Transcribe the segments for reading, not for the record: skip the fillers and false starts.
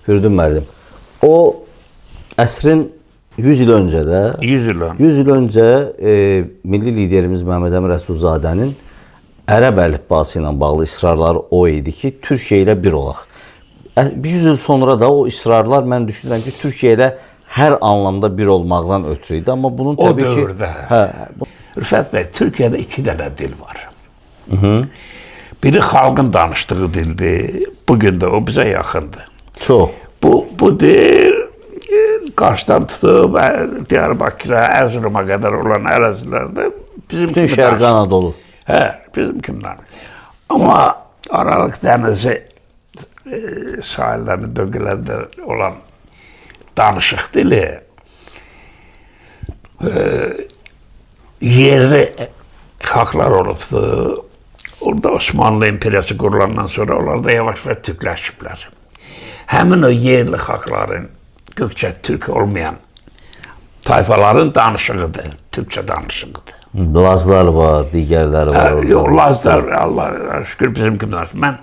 Firidun müəllim, o əsrin 100 il öncə də 100 il öncə milli liderimiz Məhəmməd Əmin Rəsulzadənin ərəb əlifbası ilə bağlı israrları o idi ki, Türkiyə ilə bir olaq. 100 il sonra da o israrlar mən düşünürəm ki, Türkiyə ilə hər anlamda bir olmaqdan ötürü idi. Amma bunun təbii ki... O dövrdə, Rüfət bəy, Türkiyədə 2 dənə dil var. Biri xalqın danışdığı dildir, bugün də o bizə yaxındır. Çox. Bu dil Qarsdan tutub, Diyarbakır'a, Ərzuruma qədər olan ərazilərdə bizim kimi danışır. Şərqi Anadolu. Hə, bizim kimi danışır. Amma Aralıq dənizi sahillərinin bölgələrində olan danışıq dili yerli xalqlar olubdur. Orada Osmanlı İmperiyası qurulandan sonra onlar da yavaş-yavaş türkləşiblər. Həmin o yerli xalqların Gökçe Türk olmayan tayfaların danışığıdır, Türkçe danışığıdır. Lazlar var, digərləri var. Yox, Lazlar, Allah şükür bizim kimi danışır. Mən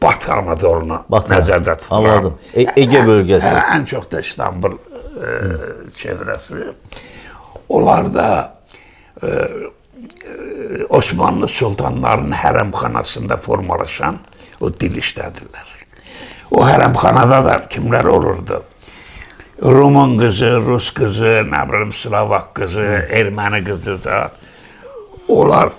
Batı Anadolu'nu nəzərdə tuturam. Anladım. Ege bölgəsi. Ən çox da İstanbul çevrəsi. Onlarda Osmanlı sultanlarının hərəmxanasında formalaşan o dil işlədirlər. O hərəmxanada da kimlər olurdu? Rumun qızı, Rus qızı, nə bilim, Slovak qızı, Erməni qızı da. Onlar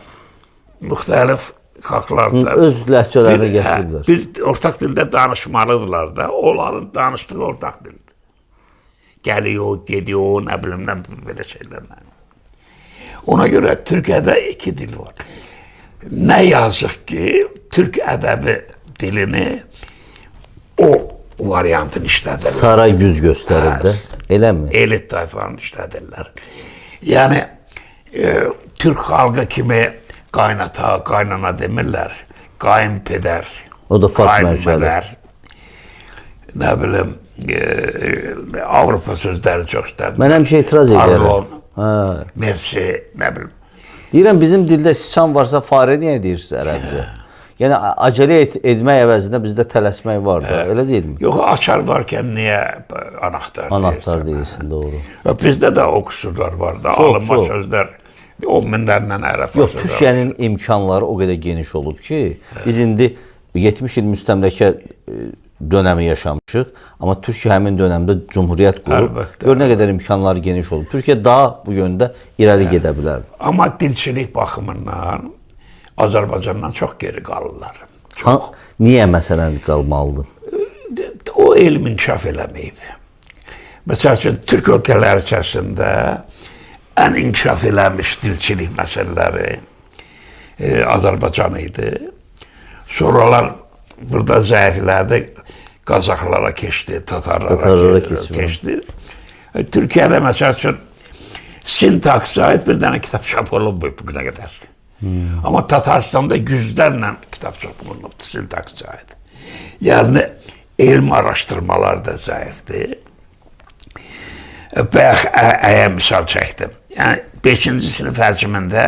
müxtəlif xalqlarda öz ləhcələrini gətiriblər. Bir ortaq dildə danışmalıdırlar da. Onların danışdığı ortaq dildir. Gəliyor, gediyor, nə bilim, nə belə şeylərlə. Ona görə Türkiyədə 2 dil var. Nə yazıq ki, Türk ədəbi dilini o variantını işlədirlər. Saray güz göstərir də, eləmi? Elit tayfanı işlədirlər. Yəni, Türk xalqı kimi qaynata, qaynana demirlər. Qayınpedər, o da fars mənşəli. Nə bilim, Avropa sözləri çox işlədir. Mən həmişə etiraz edirəm. Pardon, mersi, nə bilim. Deyirəm, bizim dildə siçan varsa fare niyə deyirsiniz ərəbcə? Yəni, acələ etmək əvəzində bizdə tələsmək var da, elə deyilmi? Yox, açar varkən niyə anahtar deyirsən? Anahtar deyilsin, doğru. Bizdə də o qüsurlar var da, alınma sözlər, 10 minlərlə ərəb yox, Türkiyənin imkanları o qədər geniş olub ki, biz indi 70 il müstəmləkə dönəmi yaşamışıq, amma Türkiyə həmin dönəmdə cumhuriyyət qurub, gör nə qədər imkanları geniş olub. Türkiyə daha bu yöndə irəli gedə bilərdi. Amma dilçilik baxımından Azərbaycandan çox geri qalırlar. Niyə məsələn qalmalıdır? O elm inkişaf eləməyib. Məsəl üçün, Türk ölkələri içərisində ən inkişaf eləmiş dilçilik məsələləri Azərbaycan idi. Sonralar burada zəiflədi, Qazaxlara keçdi, Tatarlara keçdi. Türkiyədə məsəl üçün sintaksa aid bir dənə kitab çap olunmuyub bu günə qədər. Amma Tataristanda yüzlərlə kitab çap olunubdur sintaksa aid. Yəni, elm araşdırmalar da zəifdir. Bayaq misal çəkdim. Yəni, 5-ci sinif həcmində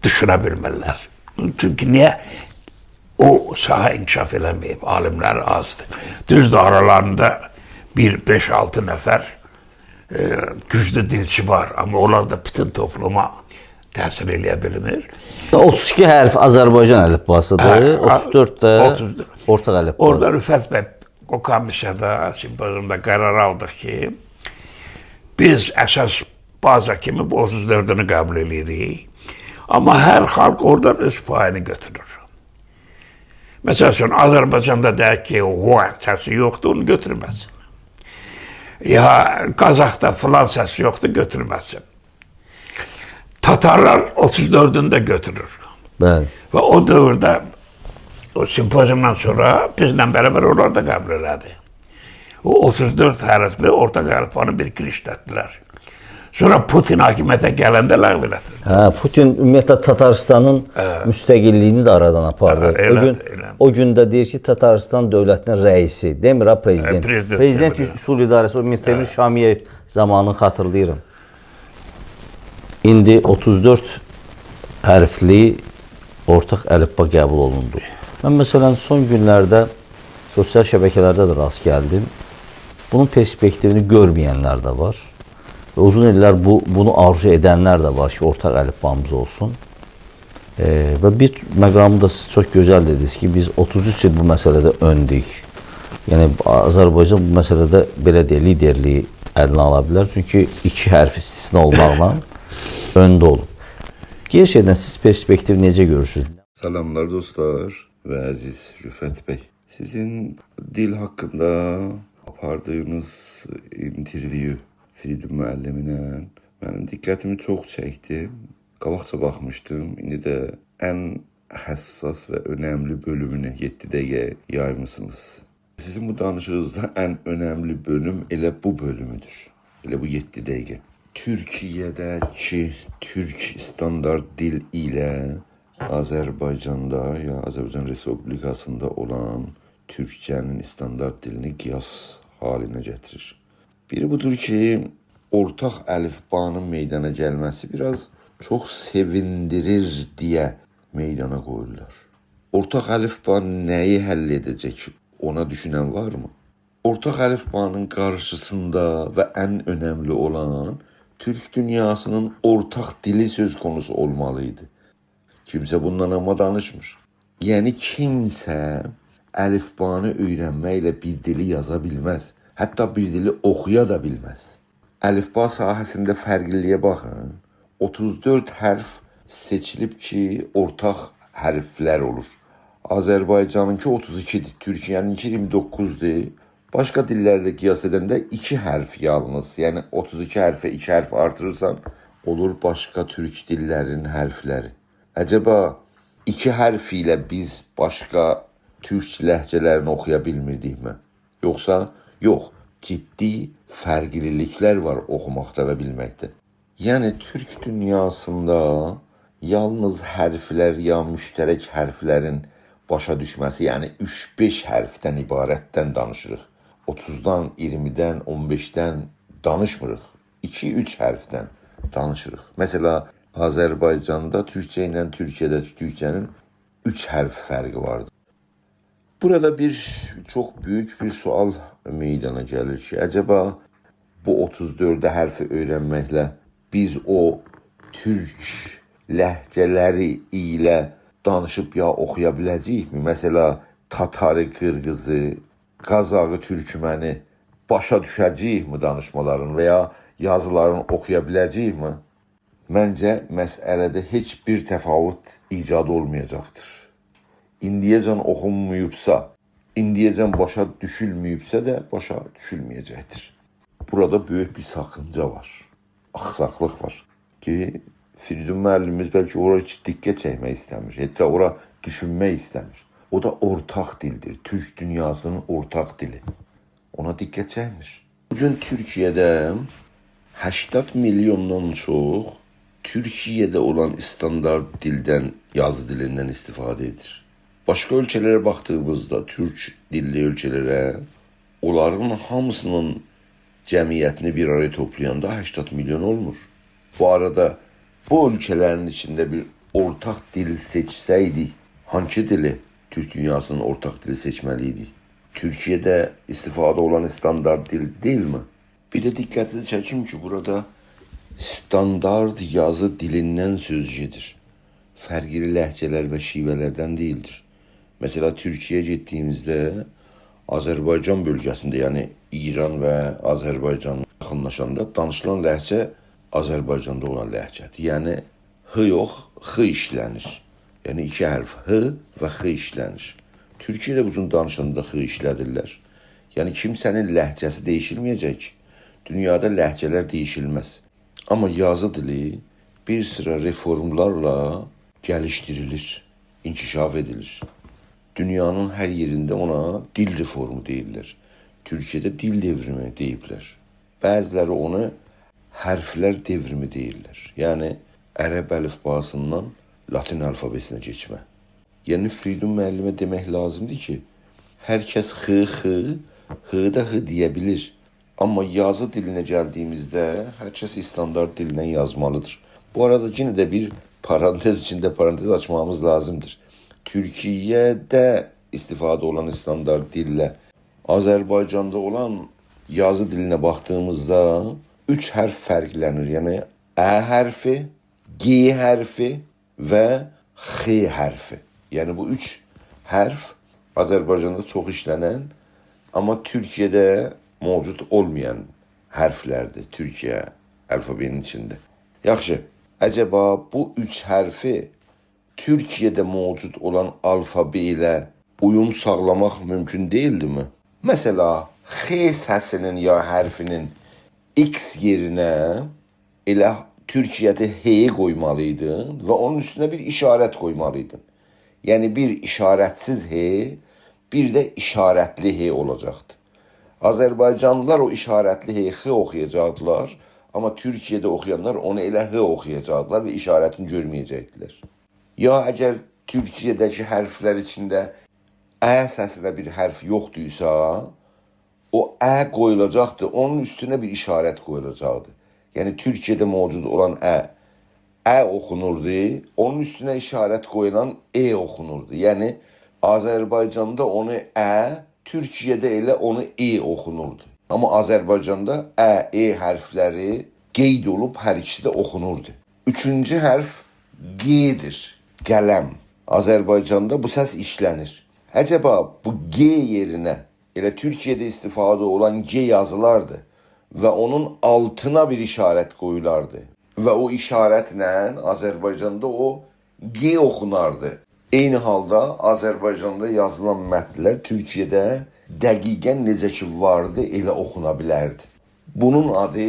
düşünə bilmirlər. Çünki niyə? O sahə inkişaf eləməyib, alimlər azdır. Düzdür, aralarında 5-6 nəfər güclü dilçi var, amma onlar da bütün topluma təsir eləyə bilmir. 32 hərf Azərbaycan əlifbasıdır, 34 də ortaq əlifbası. Orada Rüfət bəy, o komissiyada, simpozumda qərar aldıq ki, biz əsas baza kimi bu 34-ünü qəbul edirik, amma hər xalq oradan öz payını götürür. Məsəl üçün, Azərbaycanda deyək ki, o səsi yoxdur, onu götürməsin. Ya, Qazaxda filan səsi yoxdur, götürməsin. Tatarlar 34-ünü də götürür. Bəli. Və o dövrdə, o simpozumdan sonra bizlə bərabər onlar da qəbul elədi. O 34 hərfli ortaq əlifbanı bir-iki işlətdilər. Sonra Putin hakimiyyətə gələndə ləğv elədi. Putin ümumiyyətlə Tataristanın müstəqilliyini də aradan apardı. O gündə deyir ki, Tataristan dövlətinin rəisi, demir ha prezident. Prezident üsul idarəsi, o Mirtemir Şamiyev zamanını xatırlayırım. İndi 34 hərfli ortaq əlifba qəbul olundu. Mən məsələn son günlərdə Sosial şəbəkələrdə də rast gəldim. Bunun perspektivini görməyənlər də var. Və uzun illər bunu arzu edənlər də var ki, ortaq əlifbamız olsun. Və bir məqamı da siz çox gözəl dediniz ki, biz 33 il bu məsələdə öndük. Yəni Azərbaycan bu məsələdə belə deyil, liderliyi əlinə ala bilər. Çünki 2 hərf istisna olmaqla öndə olub. Gerçəkdən siz perspektivi necə görürsünüz? Salamlar dostlar və əziz Rüfət bəy. Sizin dil haqqında apardığınız intervyu Firidun müəllimlə mənim diqqətimi çox çəkdi. Qabaqca baxmışdım. İndi də ən həssas və önəmli bölümünü 7 dəqiqə yaymısınız. Sizin bu danışığınızda ən önəmli bölüm elə bu bölümüdür. Elə bu 7 dəqiqə. Türkiyədəki türk standart dil ilə Azərbaycanda ya Azərbaycan Respublikasında olan türkçənin standart dilini qiyas halinə gətirir. Biri budur ki, ortaq əlifbanın meydana gəlməsi biraz çox sevindirir deyə meydana qoyurlar. Ortaq əlifba nəyi həll edəcək, ona düşünən varmı? Ortaq əlifbanın qarşısında və ən önəmli olan Türk dünyasının ortaq dili söz konusu olmalıydı. Kimsə bundan amma danışmır. Yəni kimsə əlifbanı öyrənməklə bir dili yaza bilməz. Hətta bir dili oxuya da bilməz. Əlifba sahəsində fərqliliyə baxın. 34 hərf seçilib ki, ortaq hərflər olur. Azərbaycanınki 32-dir, Türkiyəninki 29-dir. Başqa dillərdə qiyas edəndə 2 hərf yalnız. Yəni 32 hərfə 2 hərf artırırsan, olur başqa türk dillərinin hərfləri. Əcəba 2 hərf ilə biz başqa türk ləhcələrini oxuya bilmirdikmi? Yoxsa yox, ciddi fərqliliklər var oxumaqda və bilməkdə. Yəni türk dünyasında yalnız hərflər ya müştərək hərflərin başa düşməsi, yəni 3-5 hərfdən ibarətdən danışırıq. 30-dan, 20-dən, 15-dən danışmırıq. 2-3 hərfdən danışırıq. Məsələ, Azərbaycanda türkçə ilə Türkiyədə türkçənin 3 hərf fərqi vardır. Burada çox böyük bir sual meydana gəlir ki, əcəba bu 34 hərfi öyrənməklə biz o türk ləhcələri ilə danışıb ya oxuya biləcəyikmi? Məsələ, Tatarı, Qırğızı, Qazağı, Türkməni başa düşəcəyikmi danışmaların və ya yazılarını oxuya biləcəyikmi? Məncə, məsələdə heç bir təfavüt icad olmayacaqdır. İndiyəcən oxunmayıbsa, indiyəcən başa düşülməyibsə də başa düşülməyəcəkdir. Burada böyük bir sakınca var, axsaqlıq var ki, Firidun müəllimimiz bəlkə ora heç diqqət çəkmək istəmir, hətta ora düşünmək istəmir. O da ortaq dildir, Türk dünyasının ortaq dili. Ona diqqət çəkmir. Bugün Türkiyədə 80 milyondan çox Türkiyədə olan standart dildən, yazı dilindən istifadə edir. Başqa ölkələrə baxdığımızda, türk dilli ölkələrə, onların hamısının cəmiyyətini bir araya toplayanda 80 milyon olmur. Bu arada bu ölkələrin içində bir ortaq dil seçsəydik, hangi dili Türk dünyasının ortaq dili seçməliydik? Türkiyədə istifadə olan standart dil deyilmi? Bir də diqqətinizi çəkim ki, burada standart yazı dilindən söz gedir. Fərqli ləhcələr və şivələrdən deyildir. Məsələ, Türkiyəyə getdiyimizdə Azərbaycan bölgəsində, yəni İran və Azərbaycan yaxınlaşanda danışılan ləhcə Azərbaycanda olan ləhcədir. Yəni, h yox, x işlənir. Yəni, 2 hərf h və x işlənir. Türkiyədə bu cür danışanda x işlədirlər. Yəni, kimsənin ləhcəsi dəyişilməyəcək ki, dünyada ləhcələr dəyişilməz. Amma yazı dili bir sıra reformlarla gəlişdirilir, inkişaf edilir. Dünyanın hər yerində ona dil reformu deyirlər. Türkiyədə dil devrimi deyiblər. Bəziləri onu hərflər devrimi deyirlər. Yəni, ərəb əlifbasından Latin alfabesinə keçmə. Yəni, Firidun müəllimə demək lazımdır ki, hər kəs x da x deyə bilir. Amma yazı dilinə gəldiyimizdə hər kəs standart dilindən yazmalıdır. Bu arada yenə də bir parantez içində parantez açmamız lazımdır. Türkiyədə istifadə olan standart dillə Azərbaycanda olan yazı dilinə baxdığımızda 3 hərf fərqlənir. Yəni ə hərfi, G hərfi və X hərfi. Yəni bu 3 hərf Azərbaycanda çox işlənən, amma Türkiyədə mövcud olmayan hərflərdir Türkiyə əlifbasının içində. Yaxşı, əcəba bu 3 hərfi Türkiyədə mövcud olan alfabə ilə uyum sağlamaq mümkün deyildimi? Məsələ, X səsinin ya hərfinin X yerinə elə Türkiyədə H-yi qoymalıydın və onun üstünə bir işarət qoymalıydın. Yəni bir işarətsiz H, bir də işarətli H olacaqdı. Azərbaycanlılar o işarətli H, X oxuyacaqdılar, amma Türkiyədə oxuyanlar onu elə H oxuyacaqdılar və işarətini görməyəcəkdilər. Ya əgər Türkiyədəki hərflər içində ə səsinə bir hərf yoxduysa, o ə qoyulacaqdı, onun üstünə bir işarət qoyulacaqdı. Yəni Türkiyədə mövcud olan ə oxunurdu, onun üstünə işarət qoyulan e oxunurdu. Yəni Azərbaycanda onu ə, Türkiyədə elə onu e oxunurdu. Amma Azərbaycanda ə, e hərfləri qeyd olub hər ikisi də oxunurdu. Üçüncü hərf G-dir, qələm. Azərbaycanda bu səs işlənir. Əcəba bu G yerinə elə Türkiyədə istifadə olan G yazılardı və onun altına bir işarət qoyulardı. Və o işarətlə Azərbaycanda o G oxunardı. Eyni halda Azərbaycanda yazılan mətnlər Türkiyədə dəqiqən necə ki vardı, elə oxuna bilərdi. Bunun adı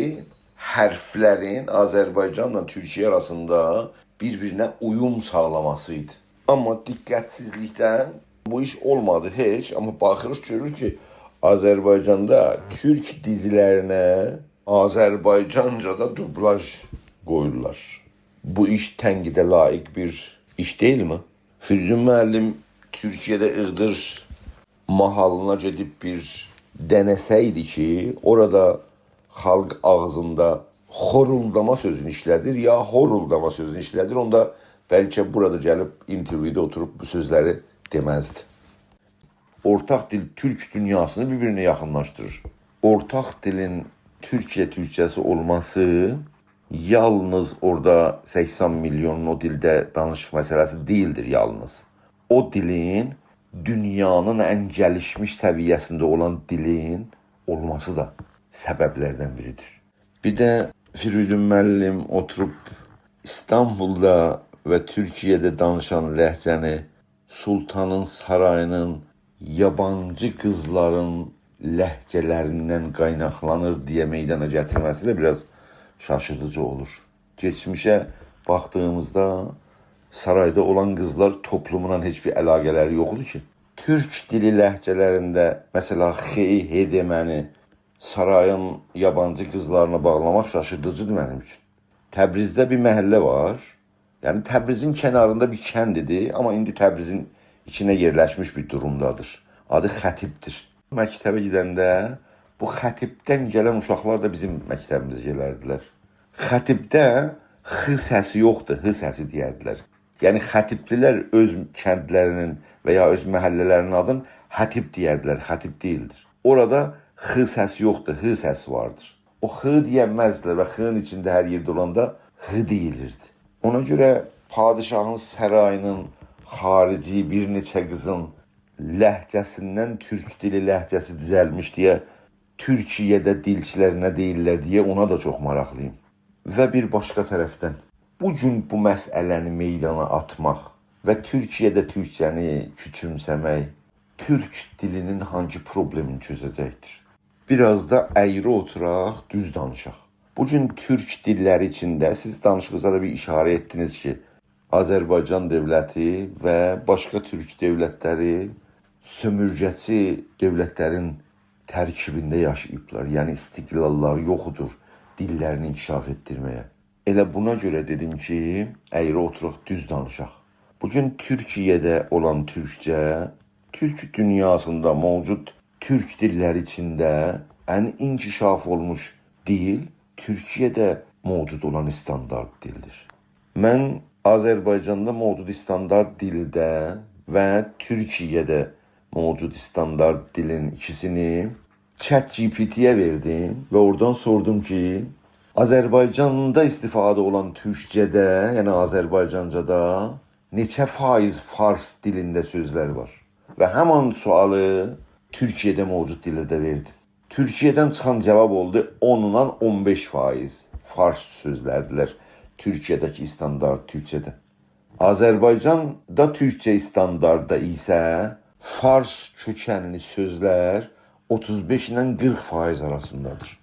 hərflərin Azərbaycanla Türkiyə arasında bir-birinə uyum sağlaması idi. Amma diqqətsizlikdən bu iş olmadı heç, amma baxırıq görür ki, Azərbaycanda türk dizilərinə Azərbaycancada dublaj qoyurlar. Bu iş tənqidə layiq bir iş deyilmi? Firidun müəllim Türkiyədə Iğdır mahalına gedib bir denəsəydi ki, orada xalq ağzında xoruldama sözünü işlədir ya horuldama sözünü işlədir, onda bəlkə burada gəlib intervyuda oturub bu sözləri deməzdi. Ortaq dil Türk dünyasını bir-birinə yaxınlaşdırır. Ortaq dilin Türkiyə türkçəsi olması yalnız orada 80 milyonun o dildə danışıq məsələsi deyildir yalnız. O dilin dünyanın ən gəlişmiş səviyyəsində olan dilin olması da səbəblərdən biridir. Bir də Firidun müəllim oturub İstanbulda və Türkiyədə danışan ləhcəni Sultanın sarayının yabancı qızların ləhcələrindən qaynaqlanır deyə meydana gətirməsi də biraz şaşırtıcı olur. Geçmişə baxdığımızda sarayda olan qızlar toplumla heç bir əlaqələri yoxdur ki. Türk dili ləhcələrində məsələ X, H deməni sarayın yabancı qızlarına bağlamaq şaşırtıcıdır mənim üçün. Təbrizdə bir məhəllə var. Yəni Təbrizin kənarında bir kəndidir, amma indi Təbrizin içinə yerləşmiş bir durumdadır. Adı Xətibdir. Məktəbə gedəndə bu Xətibdən gələn uşaqlar da bizim məktəbimizə gələrdilər. Xətibdə X səsi yoxdur, H səsi deyərdilər. Yəni Xətiblilər öz kəndlərinin və ya öz məhəllələrinin adını Xətib deyərdilər, Xətib deyildir. Orada X səsi yoxdur, H səsi vardır. O X deyənməzdilər və X-in içində hər yerdə olanda H deyilirdi. Ona görə padişahın sarayının xarici bir neçə qızın ləhcəsindən türk dili ləhcəsi düzəlmiş deyə Türkiyədə dilçilər nə deyirlər deyə ona da çox maraqlıyım. Və bir başqa tərəfdən bu gün bu məsələni meydana atmaq və Türkiyədə türkçəni küçümsəmək türk dilinin hangi problemini çözəcəkdir? Biraz da əyri oturaq, düz danışaq. Bugün türk dilləri içində siz danışığınızda da bir işarə etdiniz ki, Azərbaycan dövləti və başqa türk dövlətləri sömürgəçi dövlətlərin tərkibində yaşayıblar. Yəni istiqlalları yoxdur dillərini inkişaf etdirməyə. Elə buna görə dedim ki, əyri oturaq, düz danışaq. Bugün Türkiyədə olan türkcə, türk dünyasında mövcud türk dilləri içində ən inkişaf olmuş dil Türkiyədə mövcud olan standart dildir. Mən Azərbaycanda mövcud standart dildə və Türkiyədə mevcut standart dilin ikisini ChatGPT'ye verdim ve oradan sordum ki Azərbaycanda istifadə olan Türkçədə, yəni Azərbaycancada neçə faiz fars dilində sözlər var? Və həmin sualı Türkiyədə mevcut dildə verdim. Türkiyədən çıxan cavab oldu 10-dan 15% fars sözlərdilər Türkiyədəki standart Türkçədə. Azərbaycanda Türkçə standartda isə fars kökənli sözlər 35 ilə 40% arasındadır.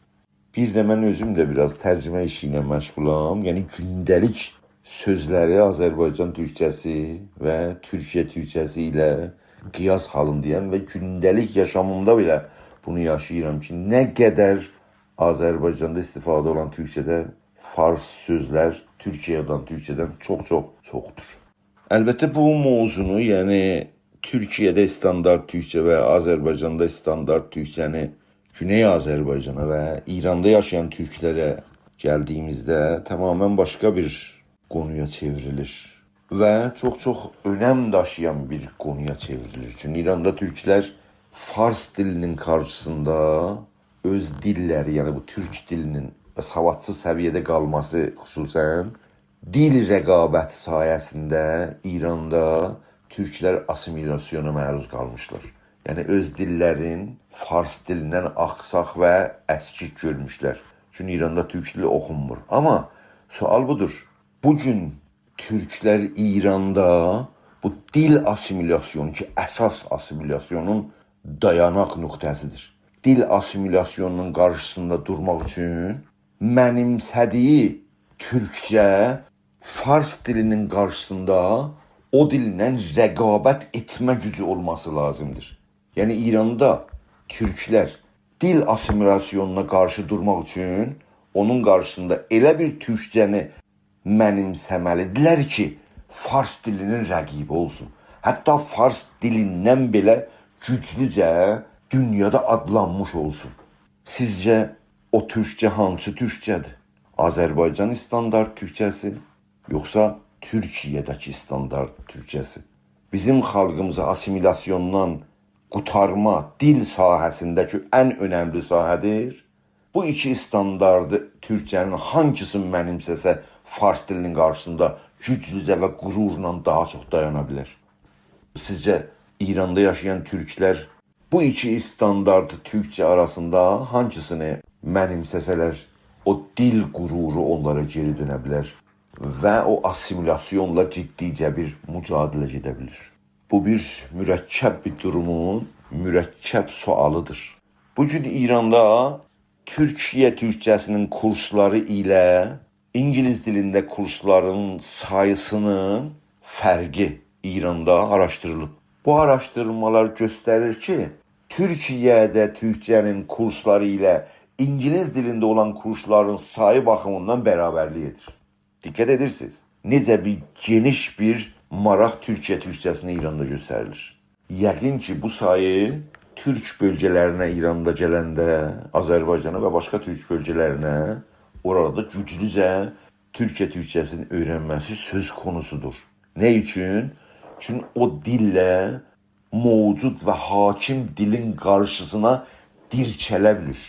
Bir də mən özüm də biraz tərcümə işi ilə məşğulam. Yəni gündəlik sözləri Azərbaycan türkçəsi və Türkiyə türkçəsi ilə qiyas halındayım və gündəlik yaşamımda belə bunu yaşayıram ki, nə qədər Azərbaycanda istifadə olan türkçədə fars sözlər Türkiyədən, Türkçədən çoxdur. Əlbəttə bu mövzunu, yəni Türkiyədə standart türkçə və Azərbaycanda standart türkçəni Güney Azərbaycana və İranda yaşayan türklərə gəldiyimizdə tamamilə başqa bir konuya çevrilir və çox önəm daşıyan bir konuya çevrilir. Çünki İranda türklər fars dilinin qarşısında öz dilləri, yəni bu türk dilinin savadsız səviyyədə qalması xüsusən dil rəqabəti sayəsində İranda türklər assimilyasiyona məruz qalmışlar. Yəni öz dillərin fars dilindən axsaq və əskik görmüşlər. Çünki İranda türk dili oxunmur. Amma sual budur. Bugün türklər İranda bu dil assimilyasiyonu ki, əsas assimilyasiyonun dayanaq nöqtəsidir. Dil assimilyasiyonunun qarşısında durmaq üçün mənimsədiyi türkcə fars dilinin qarşısında o dillə rəqabət etmə gücü olması lazımdır. Yəni İranda türklər dil assimilyasiyonuna qarşı durmaq üçün onun qarşısında elə bir türkcəni mənimsəməlidirlər ki, fars dilinin rəqibi olsun. Hətta fars dilindən belə güclücə dünyada adlanmış olsun. Sizcə o türkçə hansı türkçədir? Azərbaycan standart türkçəsi, yoxsa Türkiyədəki standart türkçəsi? Bizim xalqımıza assimilyasiyondan qutarma dil sahəsindəki ən önəmli sahədir. Bu iki standardı türkçənin hangisini mənimsəsə fars dilinin qarşısında güclücə və qürurla daha çox dayana bilər. Sizcə İranda yaşayan türklər bu iki standardı türkçə arasında hangisini mənimsəsələr o dil qüruru onlara geri dönə bilər və o assimilyasiyonla ciddicə bir mücadilə gedə bilir. Bu bir mürəkkəb bir durumun mürəkkəb sualıdır. Bugün İranda Türkiyə türkçəsinin kursları ilə İngilis dilində kursların sayısının fərqi İranda araşdırılıb. Bu araşdırmalar göstərir ki, Türkiyədə türkçənin kursları ilə İngilis dilində olan kursların sayı baxımından bərabərlik edir. Diqqət edirsiniz. Necə bir geniş bir maraq Türkiyə türkçəsinə İranda göstərilir. Yəqin ki, bu sayı türk bölgələrinə İranda gələndə, Azərbaycana və başqa türk bölgələrinə orada güclücə Türkiyə türkçəsinin öyrənməsi söz konusudur. Nə üçün? Çünki o dillə mövcud və hakim dilin qarşısına dirçələ bilir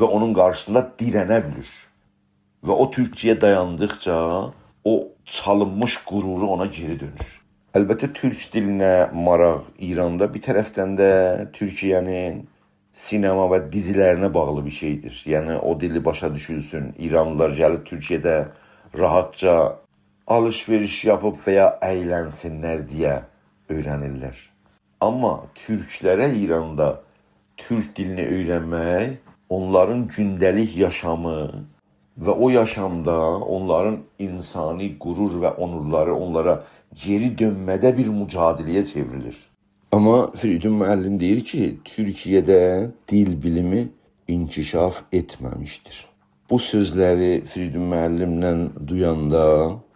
və onun qarşısında dirənə bilir. Və o türkçəyə dayandıqca o çalınmış qüruru ona geri dönür. Əlbəttə türk dilinə maraq İranda bir tərəfdən də Türkiyənin sinema və dizilərinə bağlı bir şeydir. Yəni o dili başa düşülsün. İranlılar gəlib Türkiyədə rahatca alış-veriş yapıb və ya əylənsinlər deyə öyrənirlər. Amma türklərə İranda türk dilini öyrənmək onların gündəlik yaşamı və o yaşamda onların insani qürur və onurları onlara geri dönmədə bir mücadiləyə çevrilir. Amma Firidun müəllim deyir ki, Türkiyədə dil bilimi inkişaf etməmişdir. Bu sözləri Firidun müəllimlə duyanda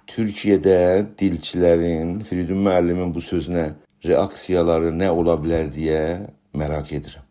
Türkiyədə dilçilərin Firidun müəllimin bu sözünə reaksiyaları nə ola bilər deyə merak edirəm.